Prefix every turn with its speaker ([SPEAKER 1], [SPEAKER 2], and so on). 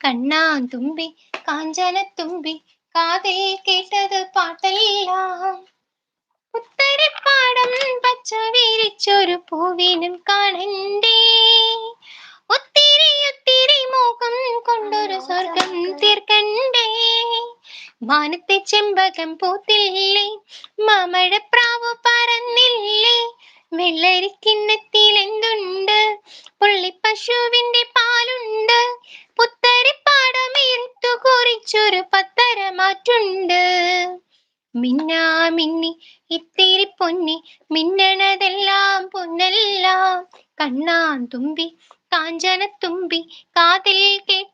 [SPEAKER 1] കണ്ണാൻ തുമ്പി കാഞ്ചനത്തുമ്പി കാതിൽ കേട്ടത് പാട്ടെല്ലാം. ഉത്തരപ്പാടം പച്ച വിരിച്ചൊരു പൂവിനും കാണണ്ടേ, ഒത്തിരി ഒത്തിരി മോഹം കൊണ്ടൊരു സ്വർഗം തീർക്കണ്ടേ. മാനത്തെ ചെമ്പകം പൂത്തില്ലേ, മാമഴപ്രാവ് പറന്നില്ലേ, വെള്ളരിക്കിണ്ണത്തിൽ എന്തുണ്ട്, പുള്ളിപ്പശുവിന്റെ പാലുണ്ട്, പുത്തരിപ്പാടമീർത്തു കുറിച്ചൊരു പത്തരമാറ്റുണ്ട്. മിന്നാ മിന്നി ഇത്തിരി പൊന്നി, മിന്നണതെല്ലാം പൊന്നല്ല, കണ്ണാൻ തുമ്പി കാഞ്ചനത്തുമ്പി കാതിൽ കേട്ട